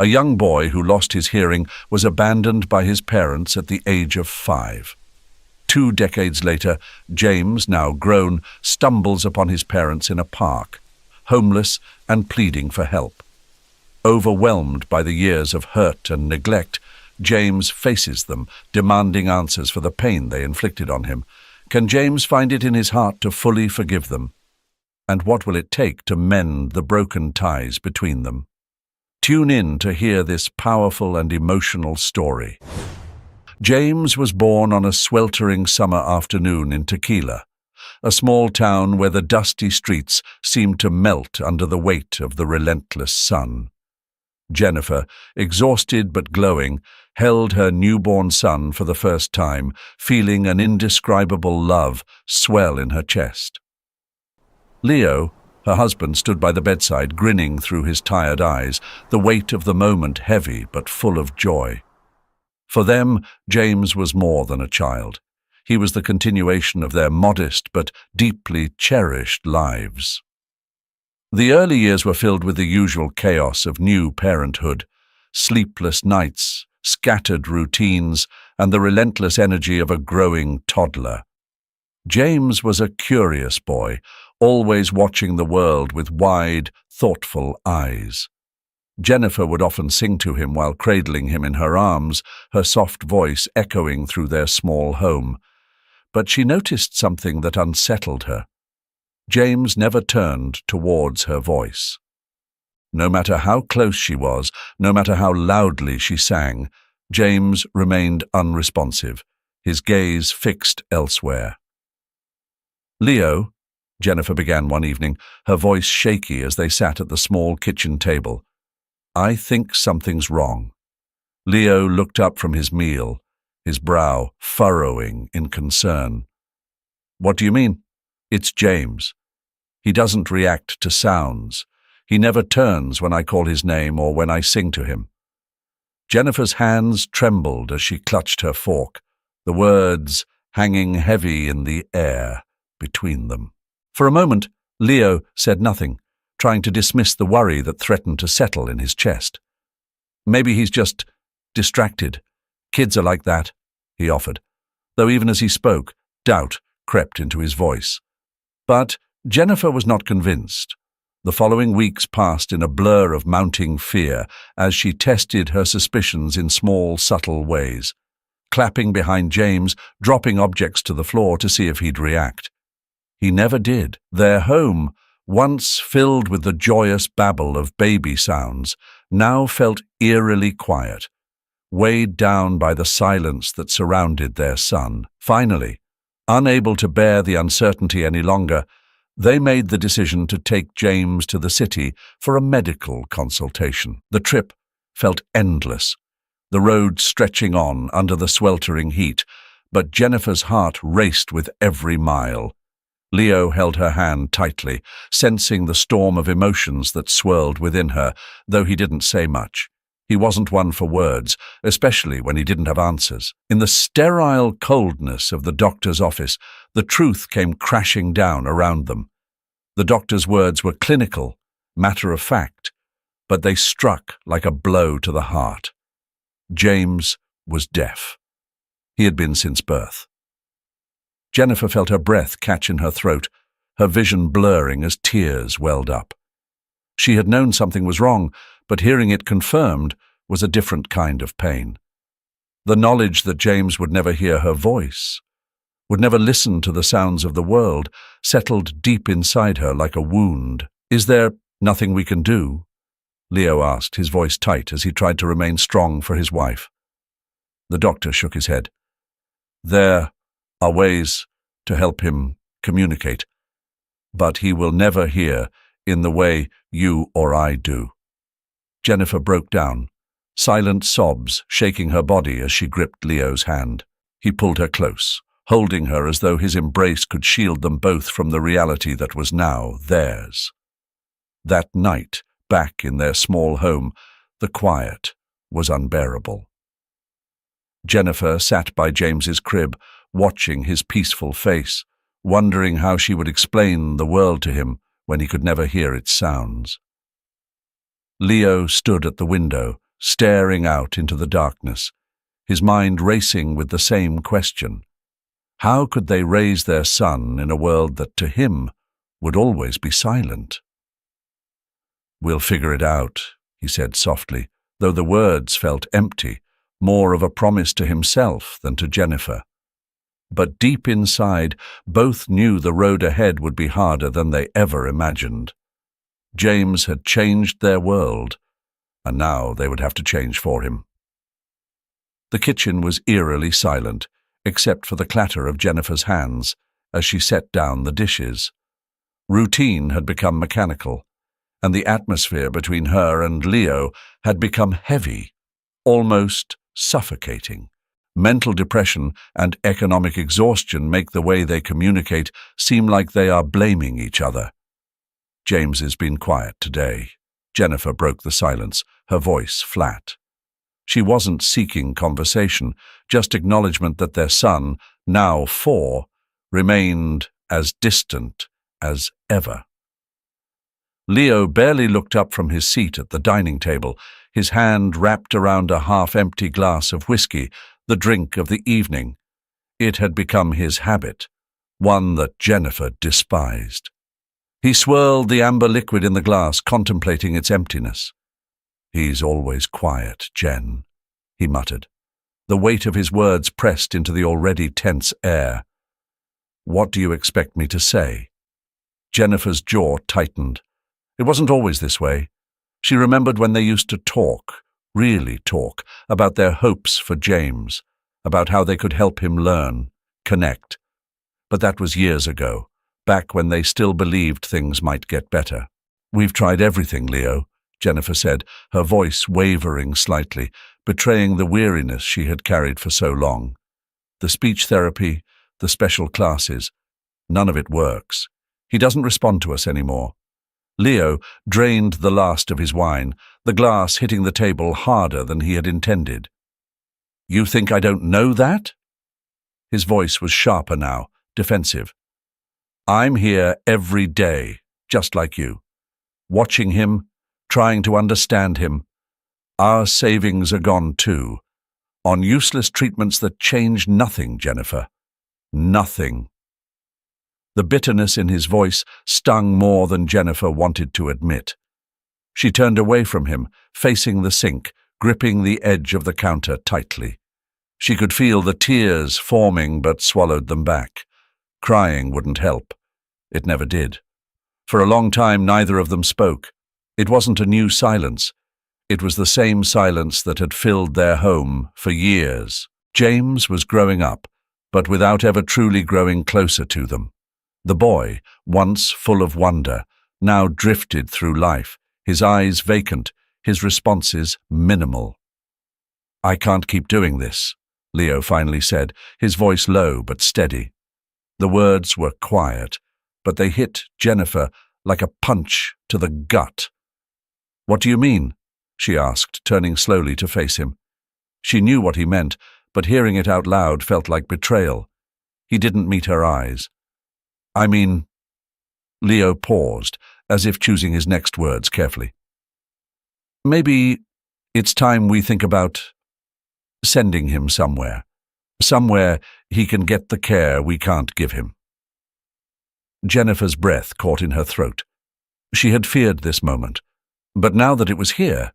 A young boy who lost his hearing was abandoned by his parents at the age of 5. 2 decades later, James, now grown, stumbles upon his parents in a park, homeless and pleading for help. Overwhelmed by the years of hurt and neglect, James faces them, demanding answers for the pain they inflicted on him. Can James find it in his heart to fully forgive them? And what will it take to mend the broken ties between them? Tune in to hear this powerful and emotional story. James was born on a sweltering summer afternoon in Tequila, a small town where the dusty streets seemed to melt under the weight of the relentless sun. Jennifer, exhausted but glowing, held her newborn son for the first time, feeling an indescribable love swell in her chest. Leo, her husband, stood by the bedside, grinning through his tired eyes, the weight of the moment heavy but full of joy. For them, James was more than a child. He was the continuation of their modest but deeply cherished lives. The early years were filled with the usual chaos of new parenthood, sleepless nights, scattered routines, and the relentless energy of a growing toddler. James was a curious boy, always watching the world with wide, thoughtful eyes. Jennifer would often sing to him while cradling him in her arms, her soft voice echoing through their small home. But she noticed something that unsettled her. James never turned towards her voice. No matter how close she was, no matter how loudly she sang, James remained unresponsive, his gaze fixed elsewhere. "Leo," Jennifer began one evening, her voice shaky as they sat at the small kitchen table, "I think something's wrong." Leo looked up from his meal, his brow furrowing in concern. "What do you mean?" "It's James. He doesn't react to sounds. He never turns when I call his name or when I sing to him." Jennifer's hands trembled as she clutched her fork, the words hanging heavy in the air between them. For a moment, Leo said nothing, trying to dismiss the worry that threatened to settle in his chest. "Maybe he's just distracted. Kids are like that," he offered, though even as he spoke, doubt crept into his voice. But Jennifer was not convinced. The following weeks passed in a blur of mounting fear as she tested her suspicions in small, subtle ways, clapping behind James, dropping objects to the floor to see if he'd react. He never did. Their home, once filled with the joyous babble of baby sounds, now felt eerily quiet, weighed down by the silence that surrounded their son. Finally, unable to bear the uncertainty any longer, they made the decision to take James to the city for a medical consultation. The trip felt endless, the road stretching on under the sweltering heat, but Jennifer's heart raced with every mile. Leo held her hand tightly, sensing the storm of emotions that swirled within her, though he didn't say much. He wasn't one for words, especially when he didn't have answers. In the sterile coldness of the doctor's office, the truth came crashing down around them. The doctor's words were clinical, matter-of-fact, but they struck like a blow to the heart. James was deaf. He had been since birth. Jennifer felt her breath catch in her throat, her vision blurring as tears welled up. She had known something was wrong, but hearing it confirmed was a different kind of pain. The knowledge that James would never hear her voice, would never listen to the sounds of the world, settled deep inside her like a wound. "Is there nothing we can do?" Leo asked, his voice tight as he tried to remain strong for his wife. The doctor shook his head. "There are ways to help him communicate, but he will never hear in the way you or I do." Jennifer broke down, silent sobs shaking her body as she gripped Leo's hand. He pulled her close, holding her as though his embrace could shield them both from the reality that was now theirs. That night, back in their small home, the quiet was unbearable. Jennifer sat by James's crib, watching his peaceful face, wondering how she would explain the world to him when he could never hear its sounds. Leo stood at the window, staring out into the darkness, his mind racing with the same question. How could they raise their son in a world that, to him, would always be silent? "We'll figure it out," he said softly, though the words felt empty, more of a promise to himself than to Jennifer. But deep inside, both knew the road ahead would be harder than they ever imagined. James had changed their world, and now they would have to change for him. The kitchen was eerily silent, except for the clatter of Jennifer's hands as she set down the dishes. Routine had become mechanical, and the atmosphere between her and Leo had become heavy, almost suffocating. Mental depression and economic exhaustion make the way they communicate seem like they are blaming each other. "James has been quiet today." Jennifer broke the silence, her voice flat. She wasn't seeking conversation, just acknowledgement that their son, now 4, remained as distant as ever. Leo barely looked up from his seat at the dining table, his hand wrapped around a half-empty glass of whiskey, the drink of the evening. It had become his habit, one that Jennifer despised. He swirled the amber liquid in the glass, contemplating its emptiness. "He's always quiet, Jen," he muttered. The weight of his words pressed into the already tense air. "What do you expect me to say?" Jennifer's jaw tightened. It wasn't always this way. She remembered when they used to talk, really talk, about their hopes for James, about how they could help him learn, connect. But that was years ago, back when they still believed things might get better. "We've tried everything, Leo," Jennifer said, her voice wavering slightly, betraying the weariness she had carried for so long. "The speech therapy, the special classes, none of it works. He doesn't respond to us anymore." Leo drained the last of his wine, the glass hitting the table harder than he had intended. "You think I don't know that?" His voice was sharper now, defensive. "I'm here every day, just like you, watching him, trying to understand him. Our savings are gone too, on useless treatments that change nothing, Jennifer. Nothing." The bitterness in his voice stung more than Jennifer wanted to admit. She turned away from him, facing the sink, gripping the edge of the counter tightly. She could feel the tears forming but swallowed them back. Crying wouldn't help. It never did. For a long time neither of them spoke. It wasn't a new silence. It was the same silence that had filled their home for years. James was growing up, but without ever truly growing closer to them. The boy, once full of wonder, now drifted through life, his eyes vacant, his responses minimal. "I can't keep doing this," Leo finally said, his voice low but steady. The words were quiet, but they hit Jennifer like a punch to the gut. "What do you mean?" she asked, turning slowly to face him. She knew what he meant, but hearing it out loud felt like betrayal. He didn't meet her eyes. "I mean—" Leo paused, as if choosing his next words carefully. "Maybe it's time we think about sending him somewhere he can get the care we can't give him." Jennifer's breath caught in her throat. She had feared this moment, but now that it was here,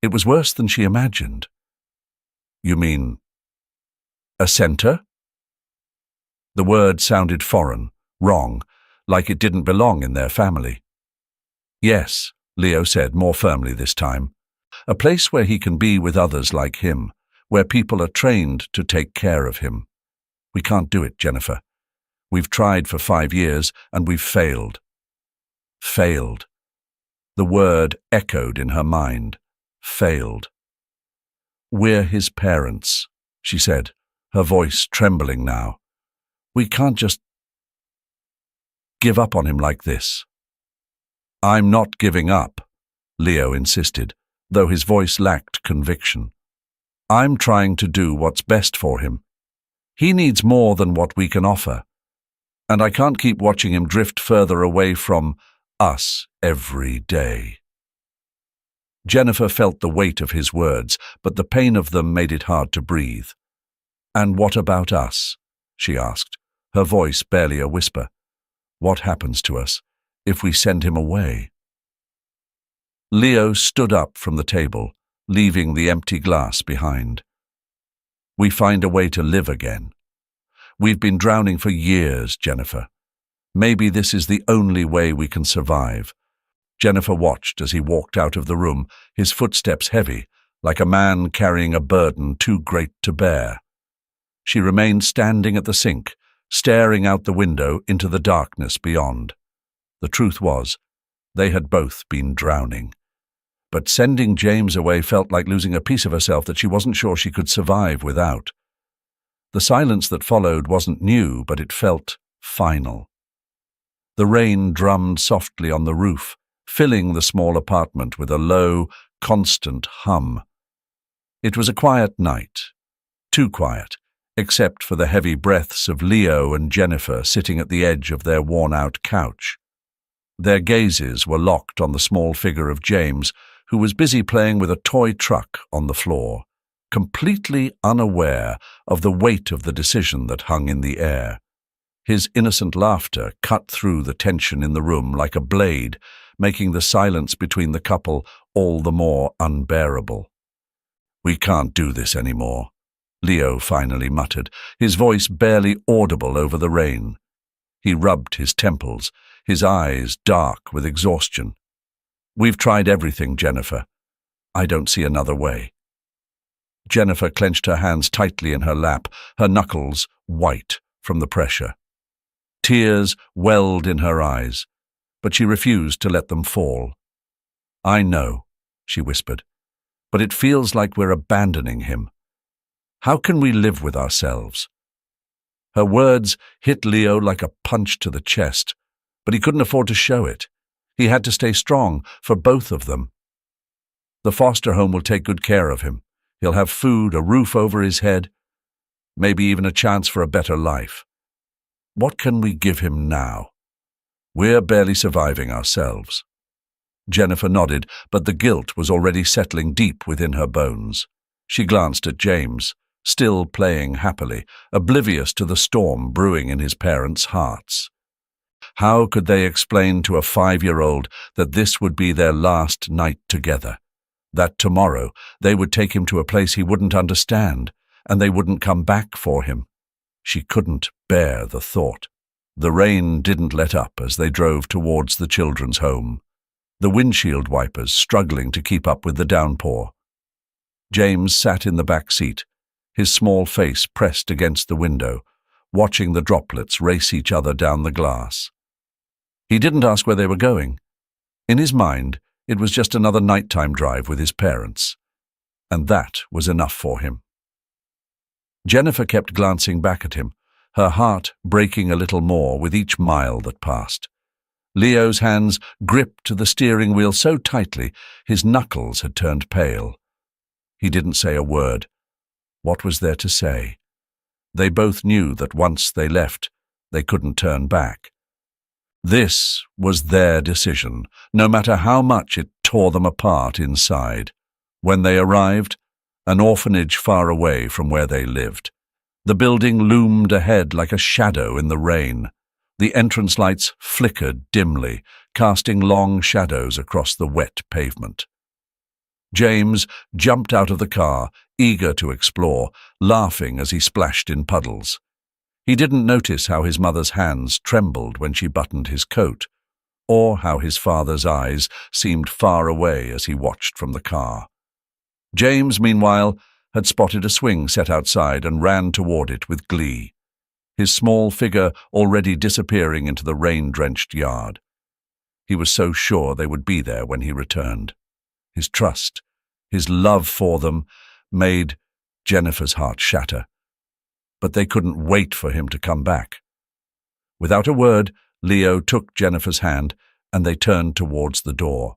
it was worse than she imagined. "You mean a center?" The word sounded foreign, wrong, like it didn't belong in their family. "Yes," Leo said more firmly this time. "A place where he can be with others like him, where people are trained to take care of him. We can't do it, Jennifer. We've tried for 5 years, and we've failed." Failed. The word echoed in her mind. Failed. "We're his parents," she said, her voice trembling now. "We can't just give up on him like this." "I'm not giving up," Leo insisted, though his voice lacked conviction. "I'm trying to do what's best for him. He needs more than what we can offer, and I can't keep watching him drift further away from us every day." Jennifer felt the weight of his words, but the pain of them made it hard to breathe. "And what about us?" she asked, her voice barely a whisper. "What happens to us if we send him away?" Leo stood up from the table, leaving the empty glass behind. "We find a way to live again. We've been drowning for years, Jennifer. Maybe this is the only way we can survive." Jennifer watched as he walked out of the room, his footsteps heavy, like a man carrying a burden too great to bear. She remained standing at the sink, staring out the window into the darkness beyond. The truth was, they had both been drowning. But sending James away felt like losing a piece of herself that she wasn't sure she could survive without. The silence that followed wasn't new, but it felt final. The rain drummed softly on the roof, filling the small apartment with a low, constant hum. It was a quiet night, too quiet, except for the heavy breaths of Leo and Jennifer sitting at the edge of their worn-out couch. Their gazes were locked on the small figure of James, who was busy playing with a toy truck on the floor, completely unaware of the weight of the decision that hung in the air. His innocent laughter cut through the tension in the room like a blade, making the silence between the couple all the more unbearable. "We can't do this anymore," Leo finally muttered, his voice barely audible over the rain. He rubbed his temples, his eyes dark with exhaustion. "We've tried everything, Jennifer. I don't see another way." Jennifer clenched her hands tightly in her lap, her knuckles white from the pressure. Tears welled in her eyes, but she refused to let them fall. "I know," she whispered, "but it feels like we're abandoning him. How can we live with ourselves?" Her words hit Leo like a punch to the chest, but he couldn't afford to show it. He had to stay strong for both of them. "The foster home will take good care of him. He'll have food, a roof over his head, maybe even a chance for a better life. What can we give him now? We're barely surviving ourselves." Jennifer nodded, but the guilt was already settling deep within her bones. She glanced at James, still playing happily, oblivious to the storm brewing in his parents' hearts. How could they explain to a 5-year-old that this would be their last night together? That tomorrow they would take him to a place he wouldn't understand, and they wouldn't come back for him? She couldn't bear the thought. The rain didn't let up as they drove towards the children's home, the windshield wipers struggling to keep up with the downpour. James sat in the back seat, his small face pressed against the window, watching the droplets race each other down the glass. He didn't ask where they were going. In his mind, it was just another nighttime drive with his parents, and that was enough for him. Jennifer kept glancing back at him, her heart breaking a little more with each mile that passed. Leo's hands gripped the steering wheel so tightly his knuckles had turned pale. He didn't say a word. What was there to say? They both knew that once they left, they couldn't turn back. This was their decision, no matter how much it tore them apart inside. When they arrived, an orphanage far away from where they lived. The building loomed ahead like a shadow in the rain. The entrance lights flickered dimly, casting long shadows across the wet pavement. James jumped out of the car, eager to explore, laughing as he splashed in puddles. He didn't notice how his mother's hands trembled when she buttoned his coat, or how his father's eyes seemed far away as he watched from the car. James, meanwhile, had spotted a swing set outside and ran toward it with glee, his small figure already disappearing into the rain-drenched yard. He was so sure they would be there when he returned. His trust, his love for them, made Jennifer's heart shatter. But they couldn't wait for him to come back. Without a word, Leo took Jennifer's hand, and they turned towards the door.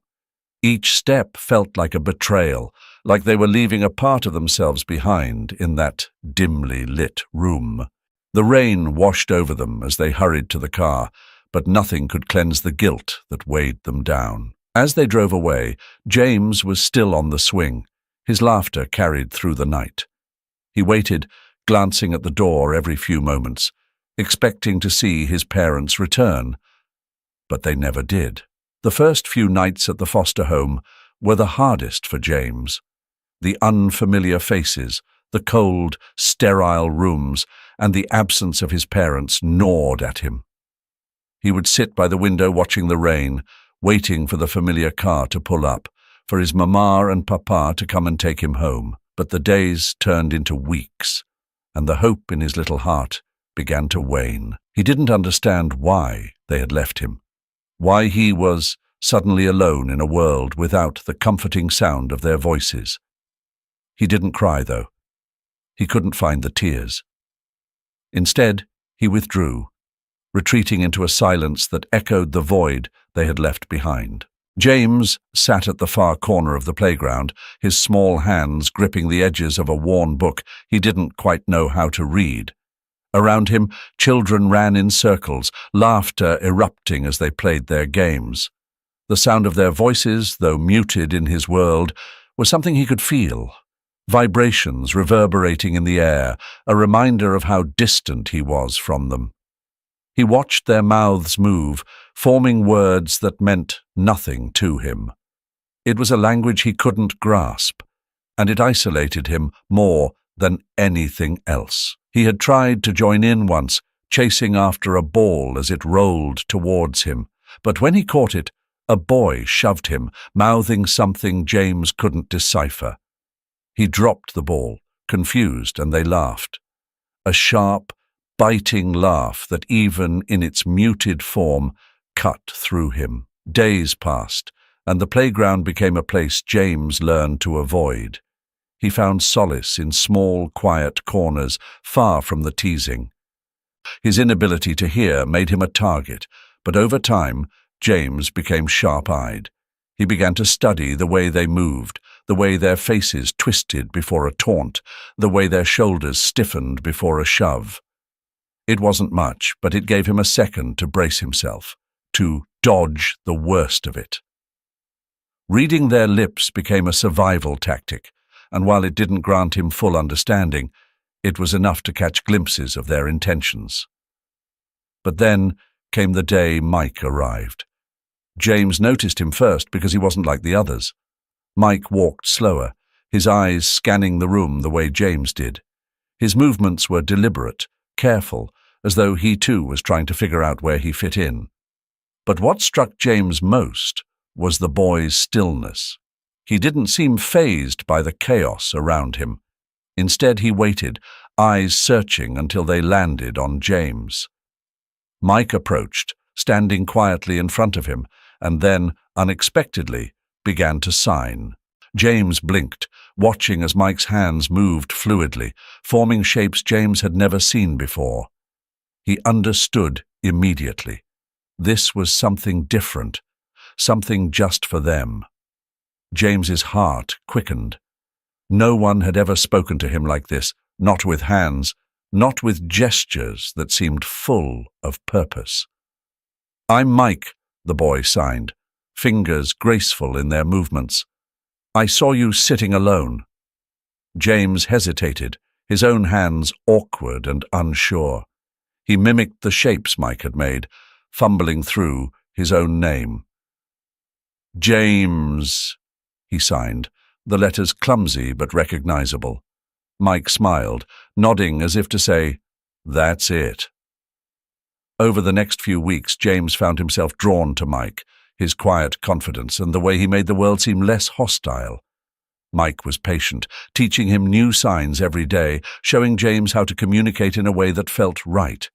Each step felt like a betrayal, like they were leaving a part of themselves behind in that dimly lit room. The rain washed over them as they hurried to the car, but nothing could cleanse the guilt that weighed them down. As they drove away, James was still on the swing. His laughter carried through the night. He waited, glancing at the door every few moments, expecting to see his parents return. But they never did. The first few nights at the foster home were the hardest for James. The unfamiliar faces, the cold, sterile rooms, and the absence of his parents gnawed at him. He would sit by the window watching the rain, waiting for the familiar car to pull up, for his mama and papa to come and take him home. But the days turned into weeks, and the hope in his little heart began to wane. He didn't understand why they had left him, why he was suddenly alone in a world without the comforting sound of their voices. He didn't cry, though. He couldn't find the tears. Instead, he withdrew, retreating into a silence that echoed the void they had left behind. James sat at the far corner of the playground, his small hands gripping the edges of a worn book he didn't quite know how to read. Around him, children ran in circles, laughter erupting as they played their games. The sound of their voices, though muted in his world, was something he could feel. Vibrations reverberating in the air, a reminder of how distant he was from them. He watched their mouths move, forming words that meant nothing to him. It was a language he couldn't grasp, and it isolated him more than anything else. He had tried to join in once, chasing after a ball as it rolled towards him, but when he caught it, a boy shoved him, mouthing something James couldn't decipher. He dropped the ball, confused, and they laughed. A sharp, biting laugh that even in its muted form cut through him. Days passed, and the playground became a place James learned to avoid. He found solace in small, quiet corners, far from the teasing. His inability to hear made him a target, but over time, James became sharp-eyed. He began to study the way they moved, the way their faces twisted before a taunt, the way their shoulders stiffened before a shove. It wasn't much, but it gave him a second to brace himself, to dodge the worst of it. Reading their lips became a survival tactic, and while it didn't grant him full understanding, it was enough to catch glimpses of their intentions. But then came the day Mike arrived. James noticed him first because he wasn't like the others. Mike walked slower, his eyes scanning the room the way James did. His movements were deliberate, careful, as though he too was trying to figure out where he fit in. But what struck James most was the boy's stillness. He didn't seem fazed by the chaos around him. Instead, he waited, eyes searching until they landed on James. Mike approached, standing quietly in front of him, and then, unexpectedly, began to sign. James blinked, watching as Mike's hands moved fluidly, forming shapes James had never seen before. He understood immediately. This was something different, something just for them. James's heart quickened. No one had ever spoken to him like this, not with hands, not with gestures that seemed full of purpose. "I'm Mike," the boy signed, fingers graceful in their movements. "I saw you sitting alone." James hesitated, his own hands awkward and unsure. He mimicked the shapes Mike had made, fumbling through his own name. "James," he signed, the letters clumsy but recognizable. Mike smiled, nodding as if to say, "That's it." Over the next few weeks, James found himself drawn to Mike, his quiet confidence and the way he made the world seem less hostile. Mike was patient, teaching him new signs every day, showing James how to communicate in a way that felt right.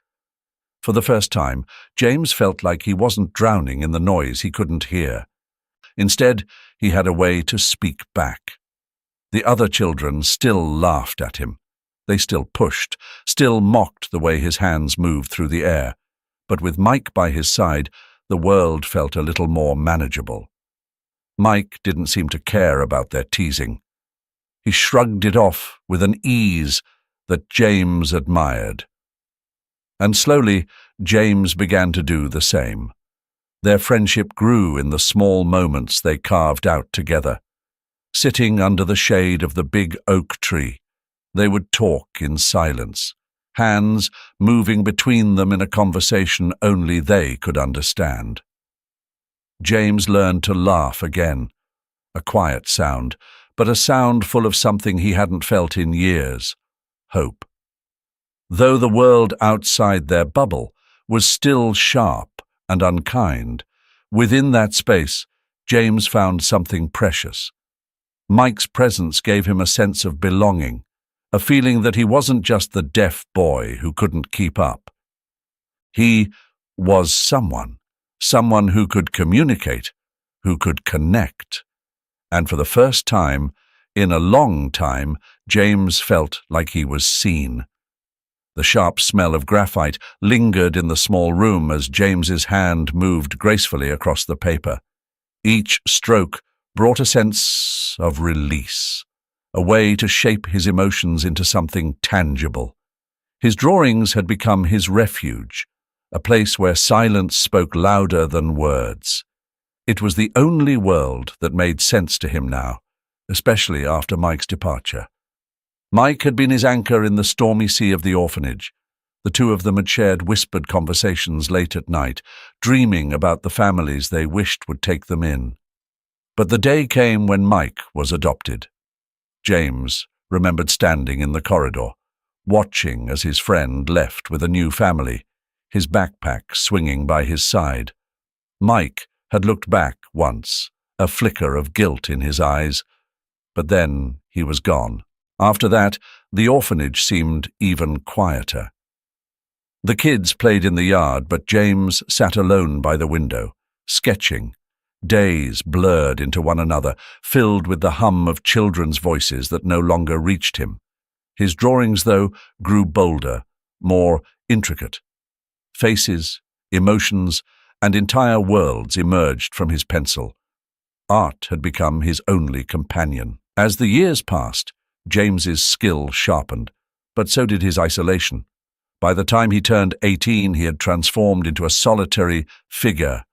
For the first time, James felt like he wasn't drowning in the noise he couldn't hear. Instead, he had a way to speak back. The other children still laughed at him. They still pushed, still mocked the way his hands moved through the air. But with Mike by his side, the world felt a little more manageable. Mike didn't seem to care about their teasing. He shrugged it off with an ease that James admired. And slowly, James began to do the same. Their friendship grew in the small moments they carved out together. Sitting under the shade of the big oak tree, they would talk in silence, hands moving between them in a conversation only they could understand. James learned to laugh again, a quiet sound, but a sound full of something he hadn't felt in years: hope. Though the world outside their bubble was still sharp and unkind, within that space, James found something precious. Mike's presence gave him a sense of belonging, a feeling that he wasn't just the deaf boy who couldn't keep up. He was someone who could communicate, who could connect. And for the first time, in a long time, James felt like he was seen. The sharp smell of graphite lingered in the small room as James's hand moved gracefully across the paper. Each stroke brought a sense of release, a way to shape his emotions into something tangible. His drawings had become his refuge, a place where silence spoke louder than words. It was the only world that made sense to him now, especially after Mike's departure. Mike had been his anchor in the stormy sea of the orphanage. The two of them had shared whispered conversations late at night, dreaming about the families they wished would take them in. But the day came when Mike was adopted. James remembered standing in the corridor, watching as his friend left with a new family, his backpack swinging by his side. Mike had looked back once, a flicker of guilt in his eyes, but then he was gone. After that, the orphanage seemed even quieter. The kids played in the yard, but James sat alone by the window, sketching. Days blurred into one another, filled with the hum of children's voices that no longer reached him. His drawings, though, grew bolder, more intricate. Faces, emotions, and entire worlds emerged from his pencil. Art had become his only companion. As the years passed, James's skill sharpened, but so did his isolation. By the time he turned 18, he had transformed into a solitary figure,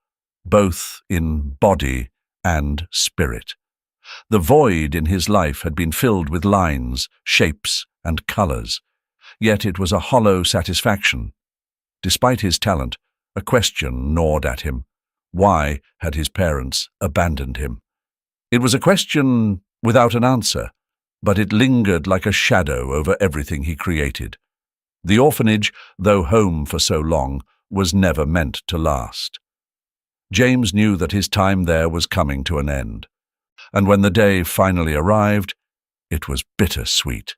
both in body and spirit. The void in his life had been filled with lines, shapes, and colors, yet it was a hollow satisfaction. Despite his talent, a question gnawed at him. Why had his parents abandoned him? It was a question without an answer, but it lingered like a shadow over everything he created. The orphanage, though home for so long, was never meant to last. James knew that his time there was coming to an end, and when the day finally arrived, it was bittersweet.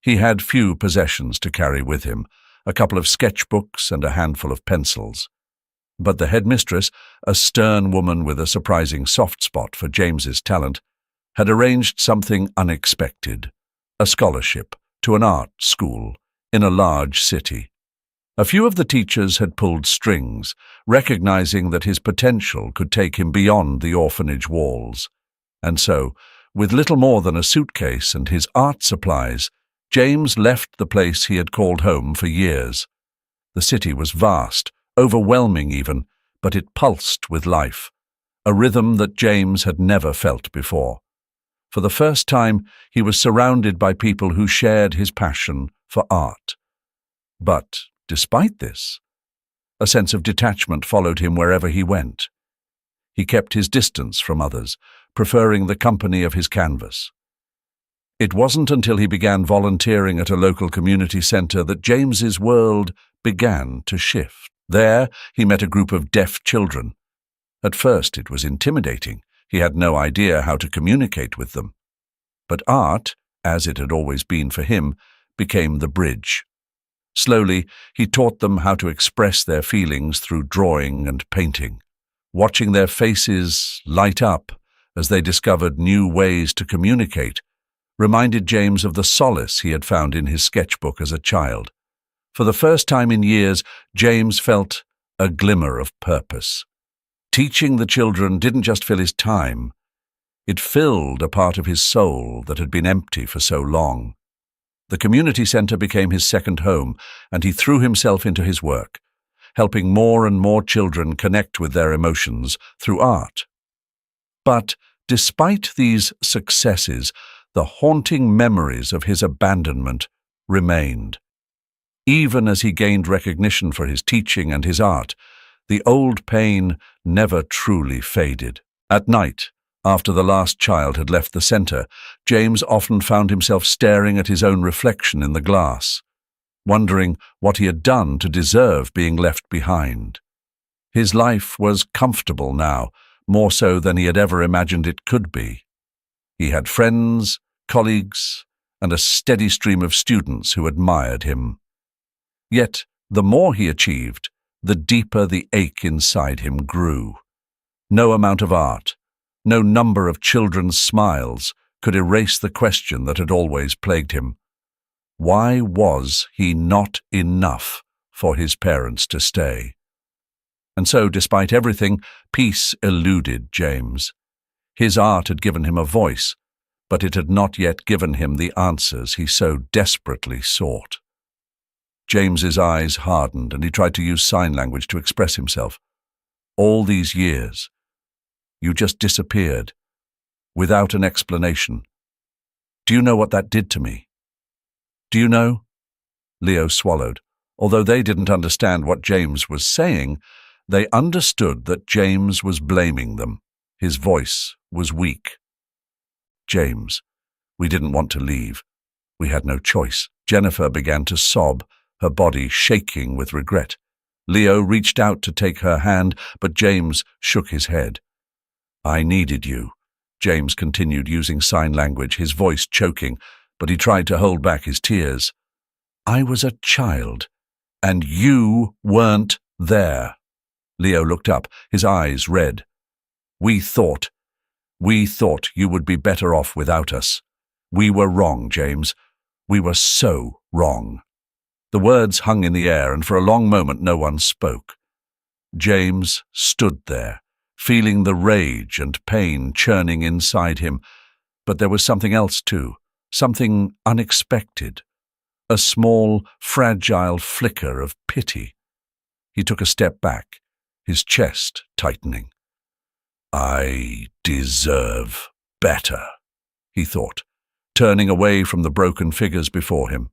He had few possessions to carry with him, a couple of sketchbooks and a handful of pencils. But the headmistress, a stern woman with a surprising soft spot for James's talent, had arranged something unexpected, a scholarship to an art school in a large city. A few of the teachers had pulled strings, recognizing that his potential could take him beyond the orphanage walls. And so, with little more than a suitcase and his art supplies, James left the place he had called home for years. The city was vast, overwhelming even, but it pulsed with life, a rhythm that James had never felt before. For the first time, he was surrounded by people who shared his passion for art. But, despite this, a sense of detachment followed him wherever he went. He kept his distance from others, preferring the company of his canvas. It wasn't until he began volunteering at a local community center that James's world began to shift. There, he met a group of deaf children. At first, it was intimidating. He had no idea how to communicate with them. But art, as it had always been for him, became the bridge. Slowly, he taught them how to express their feelings through drawing and painting. Watching their faces light up as they discovered new ways to communicate reminded James of the solace he had found in his sketchbook as a child. For the first time in years, James felt a glimmer of purpose. Teaching the children didn't just fill his time, it filled a part of his soul that had been empty for so long. The community center became his second home, and he threw himself into his work. helping more and more children connect with their emotions through art. But despite these successes, the haunting memories of his abandonment remained. Even as he gained recognition for his teaching and his art, the old pain never truly faded. At night, after the last child had left the center, James often found himself staring at his own reflection in the glass, wondering what he had done to deserve being left behind. His life was comfortable now, more so than he had ever imagined it could be. He had friends, colleagues, and a steady stream of students who admired him. Yet, the more he achieved, the deeper the ache inside him grew. No amount of art, no number of children's smiles could erase the question that had always plagued him. Why was he not enough for his parents to stay? And so, despite everything, peace eluded James. His art had given him a voice, but it had not yet given him the answers he so desperately sought. James's eyes hardened, and he tried to use sign language to express himself. All these years, you just disappeared, without an explanation. Do you know what that did to me? Do you know? Leo swallowed. Although they didn't understand what James was saying, they understood that James was blaming them. His voice was weak. James, we didn't want to leave. We had no choice. Jennifer began to sob, her body shaking with regret. Leo reached out to take her hand, but James shook his head. I needed you, James continued using sign language, his voice choking, but he tried to hold back his tears. I was a child, and you weren't there. Leo looked up, his eyes red. We thought you would be better off without us. We were wrong, James. We were so wrong. The words hung in the air, and for a long moment no one spoke. James stood there, feeling the rage and pain churning inside him, but there was something else too, something unexpected, a small, fragile flicker of pity. He took a step back, his chest tightening. I deserve better, he thought, turning away from the broken figures before him.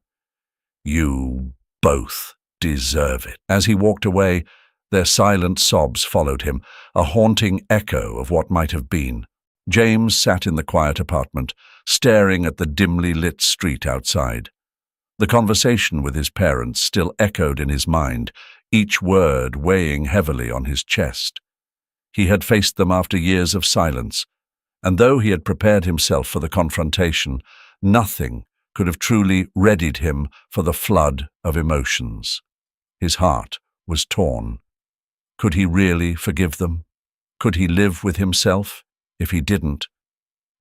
You both deserve it. As he walked away, their silent sobs followed him, a haunting echo of what might have been. James sat in the quiet apartment, staring at the dimly lit street outside. The conversation with his parents still echoed in his mind, each word weighing heavily on his chest. He had faced them after years of silence, and though he had prepared himself for the confrontation, nothing could have truly readied him for the flood of emotions. His heart was torn. Could he really forgive them? Could he live with himself if he didn't?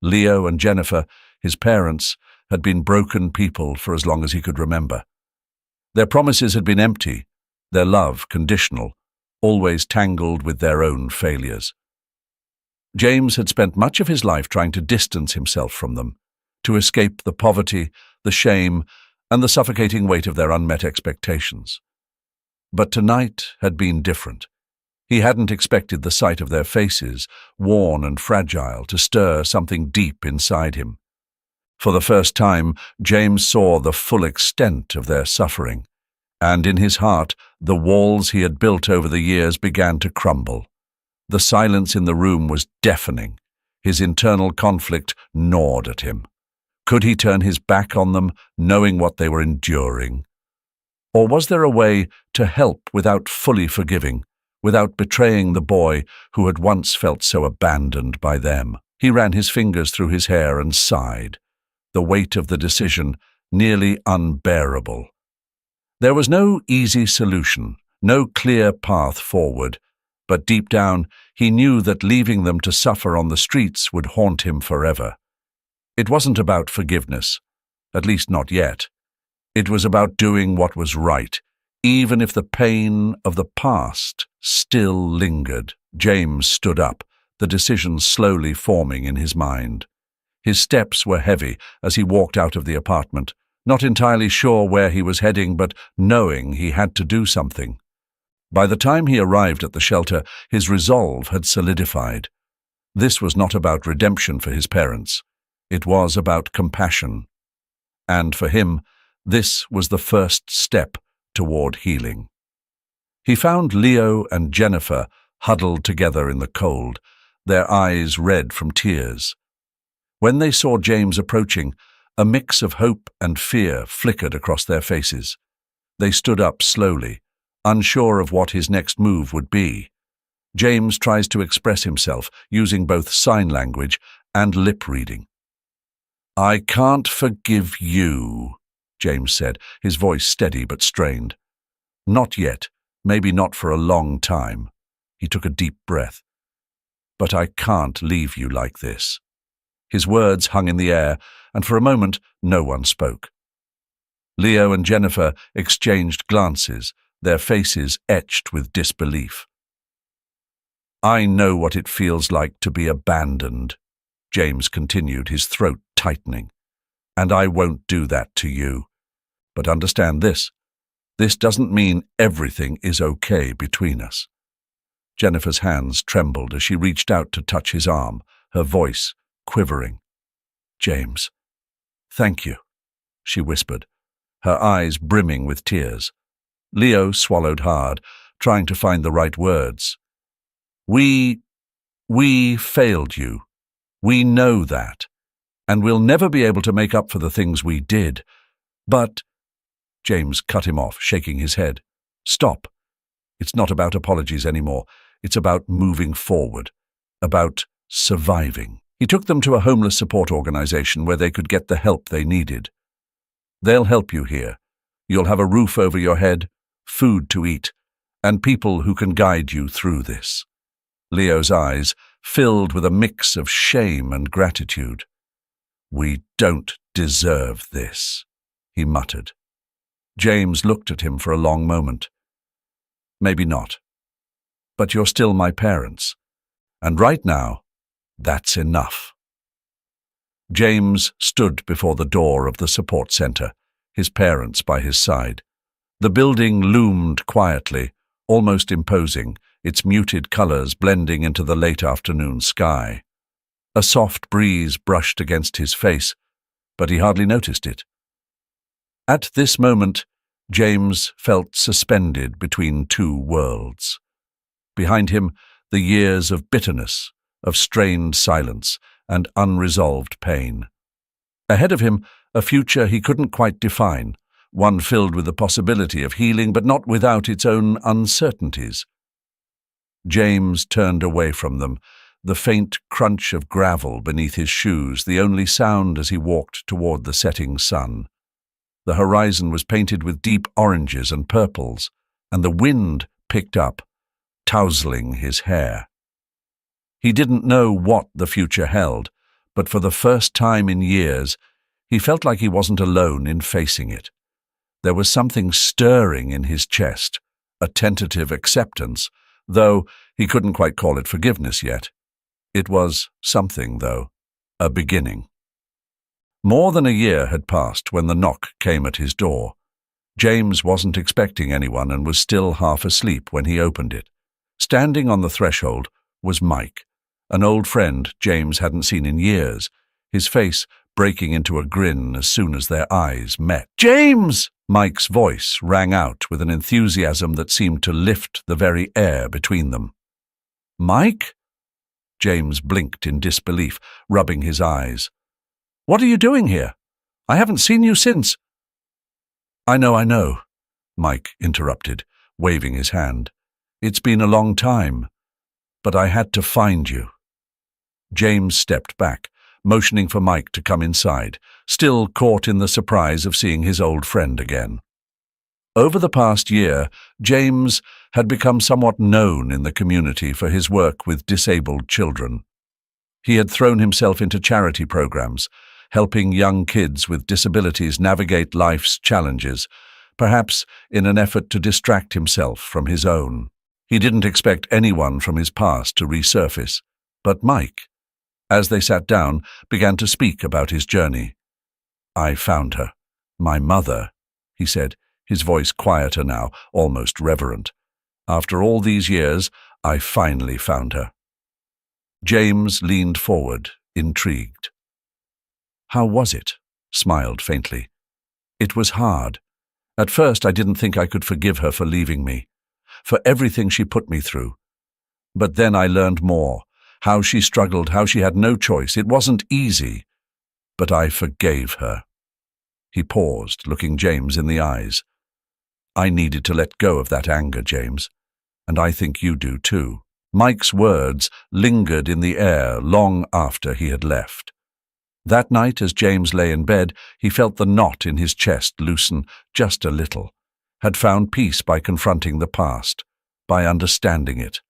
Leo and Jennifer, his parents, had been broken people for as long as he could remember. Their promises had been empty, their love conditional, always tangled with their own failures. James had spent much of his life trying to distance himself from them, to escape the poverty, the shame, and the suffocating weight of their unmet expectations. But tonight had been different. He hadn't expected the sight of their faces, worn and fragile, to stir something deep inside him. For the first time, James saw the full extent of their suffering, and in his heart, the walls he had built over the years began to crumble. The silence in the room was deafening. His internal conflict gnawed at him. Could he turn his back on them, knowing what they were enduring? Or was there a way to help without fully forgiving, without betraying the boy who had once felt so abandoned by them? He ran his fingers through his hair and sighed, the weight of the decision nearly unbearable. There was no easy solution, no clear path forward, but deep down he knew that leaving them to suffer on the streets would haunt him forever. It wasn't about forgiveness, at least not yet. It was about doing what was right, even if the pain of the past still lingered. James stood up, the decision slowly forming in his mind. His steps were heavy as he walked out of the apartment, not entirely sure where he was heading, but knowing he had to do something. By the time he arrived at the shelter, his resolve had solidified. This was not about redemption for his parents. It was about compassion. And for him, this was the first step toward healing. He found Leo and Jennifer huddled together in the cold, their eyes red from tears. When they saw James approaching, a mix of hope and fear flickered across their faces. They stood up slowly, unsure of what his next move would be. James tries to express himself, using both sign language and lip reading. "I can't forgive you," James said, his voice steady but strained. "Not yet, maybe not for a long time." He took a deep breath. "But I can't leave you like this." His words hung in the air, and for a moment no one spoke. Leo and Jennifer exchanged glances, their faces etched with disbelief. "I know what it feels like to be abandoned," James continued, his throat tightening. "And I won't do that to you. But understand this. This doesn't mean everything is okay between us." Jennifer's hands trembled as she reached out to touch his arm, her voice quivering. "James, thank you," she whispered, her eyes brimming with tears. Leo swallowed hard, trying to find the right words. We failed you. We know that. And we'll never be able to make up for the things we did. But—" James cut him off, shaking his head. "Stop. It's not about apologies anymore. It's about moving forward. About surviving." He took them to a homeless support organization where they could get the help they needed. "They'll help you here. You'll have a roof over your head, food to eat, and people who can guide you through this." Leo's eyes filled with a mix of shame and gratitude. "We don't deserve this," he muttered. James looked at him for a long moment. "Maybe not. But you're still my parents. And right now, that's enough." James stood before the door of the support center, his parents by his side. The building loomed quietly, almost imposing, its muted colors blending into the late afternoon sky. A soft breeze brushed against his face, but he hardly noticed it. At this moment, James felt suspended between two worlds. Behind him, the years of bitterness, of strained silence, and unresolved pain. Ahead of him, a future he couldn't quite define, one filled with the possibility of healing, but not without its own uncertainties. James turned away from them, the faint crunch of gravel beneath his shoes the only sound as he walked toward the setting sun. The horizon was painted with deep oranges and purples, and the wind picked up, tousling his hair. He didn't know what the future held, but for the first time in years, he felt like he wasn't alone in facing it. There was something stirring in his chest, a tentative acceptance, though he couldn't quite call it forgiveness yet. It was something, though, a beginning. More than a year had passed when the knock came at his door. James wasn't expecting anyone and was still half asleep when he opened it. Standing on the threshold was Mike, an old friend James hadn't seen in years, his face breaking into a grin as soon as their eyes met. "James!" Mike's voice rang out with an enthusiasm that seemed to lift the very air between them. "Mike?" James blinked in disbelief, rubbing his eyes. "What are you doing here? I haven't seen you since—" I know," Mike interrupted, waving his hand. "It's been a long time, but I had to find you." James stepped back, motioning for Mike to come inside, still caught in the surprise of seeing his old friend again. Over the past year, James had become somewhat known in the community for his work with disabled children. He had thrown himself into charity programs, helping young kids with disabilities navigate life's challenges, perhaps in an effort to distract himself from his own. He didn't expect anyone from his past to resurface, but Mike, as they sat down, began to speak about his journey. "I found her, my mother," he said, his voice quieter now, almost reverent. After all these years, I finally found her." James leaned forward, intrigued. "How was it?" smiled faintly. "It was hard. At first I didn't think I could forgive her for leaving me, for everything she put me through. But then I learned more, how she struggled, how she had no choice. It wasn't easy, but I forgave her." He paused, looking James in the eyes. "I needed to let go of that anger, James, and I think you do too." Mike's words lingered in the air long after he had left. That night, as James lay in bed, he felt the knot in his chest loosen just a little, had found peace by confronting the past, by understanding it.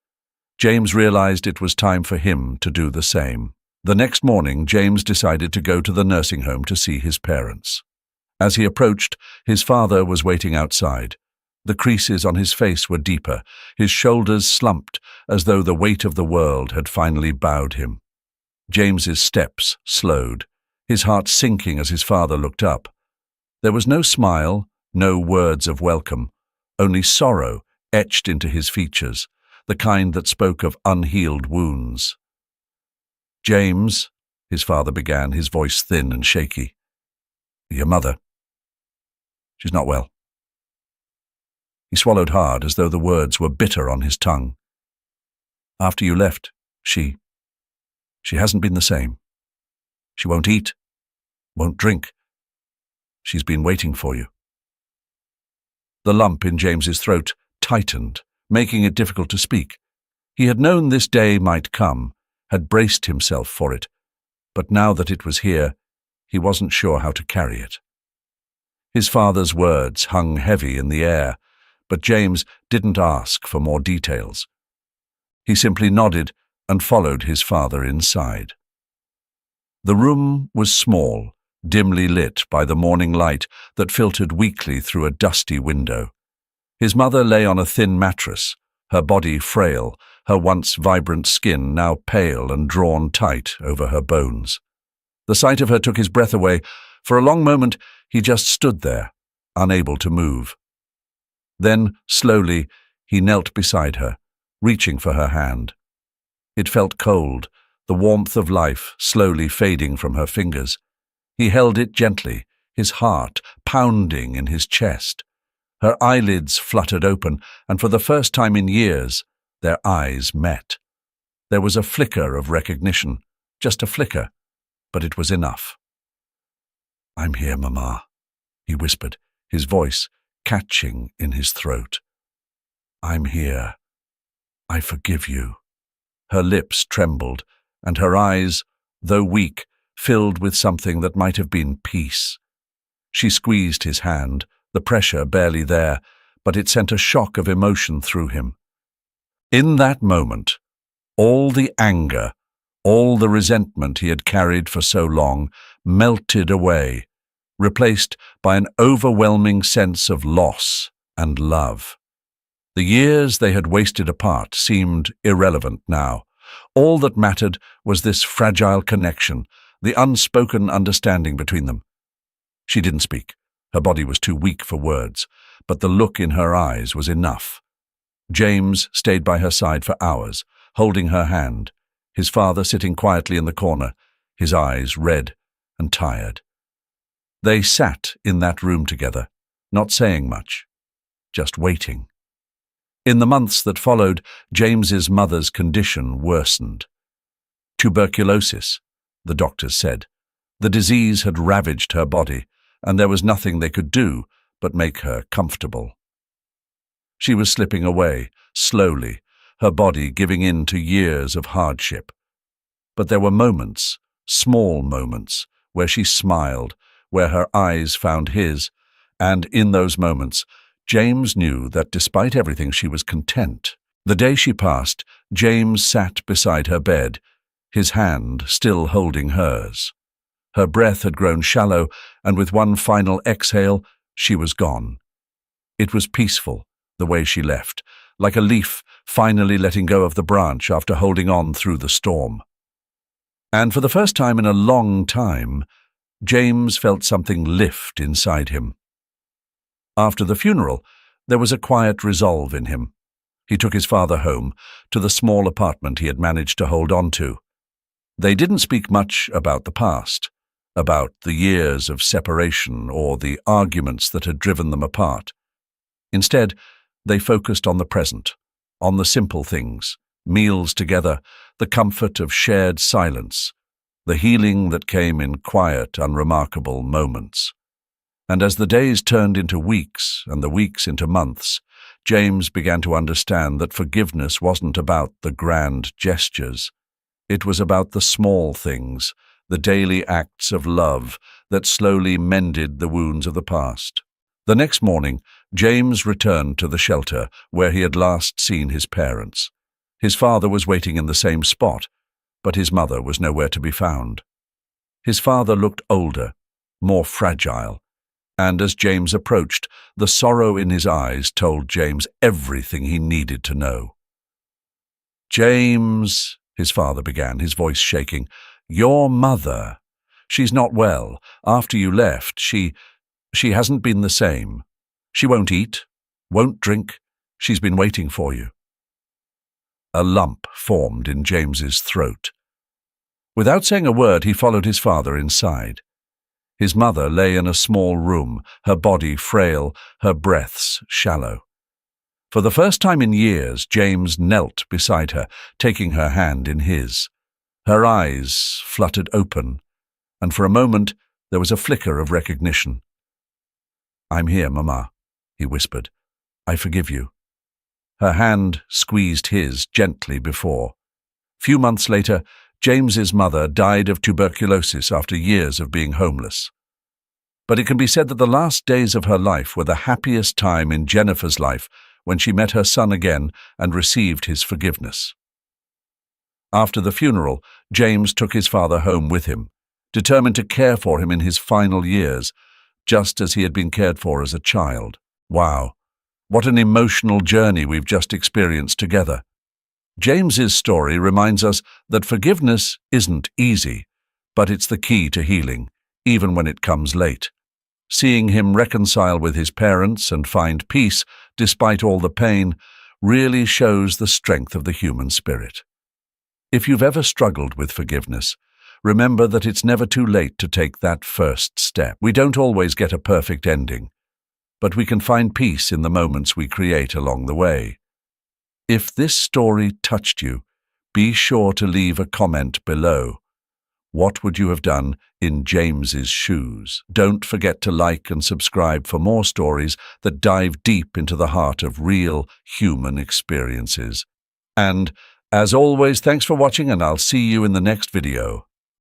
James realized it was time for him to do the same. The next morning, James decided to go to the nursing home to see his parents. As he approached, his father was waiting outside. The creases on his face were deeper, his shoulders slumped as though the weight of the world had finally bowed him. James's steps slowed, his heart sinking as his father looked up. There was no smile, no words of welcome, only sorrow etched into his features, the kind that spoke of unhealed wounds. "James," his father began, his voice thin and shaky. "Your mother. She's not well." He swallowed hard, as though the words were bitter on his tongue. "After you left, she hasn't been the same. She won't eat, won't drink. She's been waiting for you." The lump in James's throat tightened, making it difficult to speak. He had known this day might come, had braced himself for it, but now that it was here, he wasn't sure how to carry it. His father's words hung heavy in the air, but James didn't ask for more details. He simply nodded and followed his father inside. The room was small, dimly lit by the morning light that filtered weakly through a dusty window. His mother lay on a thin mattress, her body frail, her once vibrant skin now pale and drawn tight over her bones. The sight of her took his breath away. For a long moment, he just stood there, unable to move. Then, slowly, he knelt beside her, reaching for her hand. It felt cold, the warmth of life slowly fading from her fingers. He held it gently, his heart pounding in his chest. Her eyelids fluttered open, and for the first time in years, their eyes met. There was a flicker of recognition, just a flicker, but it was enough. "I'm here, Mama," he whispered, his voice catching in his throat. "I'm here. I forgive you." Her lips trembled, and her eyes, though weak, filled with something that might have been peace. She squeezed his hand, the pressure barely there, but it sent a shock of emotion through him. In that moment, all the anger, all the resentment he had carried for so long melted away, replaced by an overwhelming sense of loss and love. The years they had wasted apart seemed irrelevant now. All that mattered was this fragile connection, the unspoken understanding between them. She didn't speak. Her body was too weak for words, but the look in her eyes was enough. James stayed by her side for hours, holding her hand, his father sitting quietly in the corner, his eyes red and tired. They sat in that room together, not saying much, just waiting. In the months that followed, James's mother's condition worsened. Tuberculosis, the doctors said. The disease had ravaged her body, and there was nothing they could do but make her comfortable. She was slipping away, slowly, her body giving in to years of hardship. But there were moments, small moments, where she smiled, where her eyes found his, and in those moments, James knew that despite everything she was content. The day she passed, James sat beside her bed, his hand still holding hers. Her breath had grown shallow, and with one final exhale, she was gone. It was peaceful, the way she left, like a leaf finally letting go of the branch after holding on through the storm. And for the first time in a long time, James felt something lift inside him. After the funeral, there was a quiet resolve in him. He took his father home to the small apartment he had managed to hold on to. They didn't speak much about the past, about the years of separation or the arguments that had driven them apart. Instead, they focused on the present, on the simple things, meals together, the comfort of shared silence, the healing that came in quiet, unremarkable moments. And as the days turned into weeks and the weeks into months, James began to understand that forgiveness wasn't about the grand gestures. It was about the small things, the daily acts of love that slowly mended the wounds of the past. The next morning, James returned to the shelter where he had last seen his parents. His father was waiting in the same spot, but his mother was nowhere to be found. His father looked older, more fragile, and as James approached, the sorrow in his eyes told James everything he needed to know. "James," his father began, his voice shaking, "your mother, she's not well. After you left, she hasn't been the same. She won't eat, won't drink. She's been waiting for you." A lump formed in James's throat. Without saying a word, he followed his father inside. His mother lay in a small room, her body frail, her breaths shallow. For the first time in years, James knelt beside her, taking her hand in his. Her eyes fluttered open, and for a moment there was a flicker of recognition. "I'm here, Mama," he whispered. "I forgive you." Her hand squeezed his gently before. Few months later, James's mother died of tuberculosis after years of being homeless. But it can be said that the last days of her life were the happiest time in Jennifer's life when she met her son again and received his forgiveness. After the funeral, James took his father home with him, determined to care for him in his final years, just as he had been cared for as a child. Wow, what an emotional journey we've just experienced together. James's story reminds us that forgiveness isn't easy, but it's the key to healing, even when it comes late. Seeing him reconcile with his parents and find peace despite all the pain really shows the strength of the human spirit. If you've ever struggled with forgiveness, remember that it's never too late to take that first step. We don't always get a perfect ending, but we can find peace in the moments we create along the way. If this story touched you, be sure to leave a comment below. What would you have done in James's shoes? Don't forget to like and subscribe for more stories that dive deep into the heart of real human experiences. And, as always, thanks for watching, and I'll see you in the next video.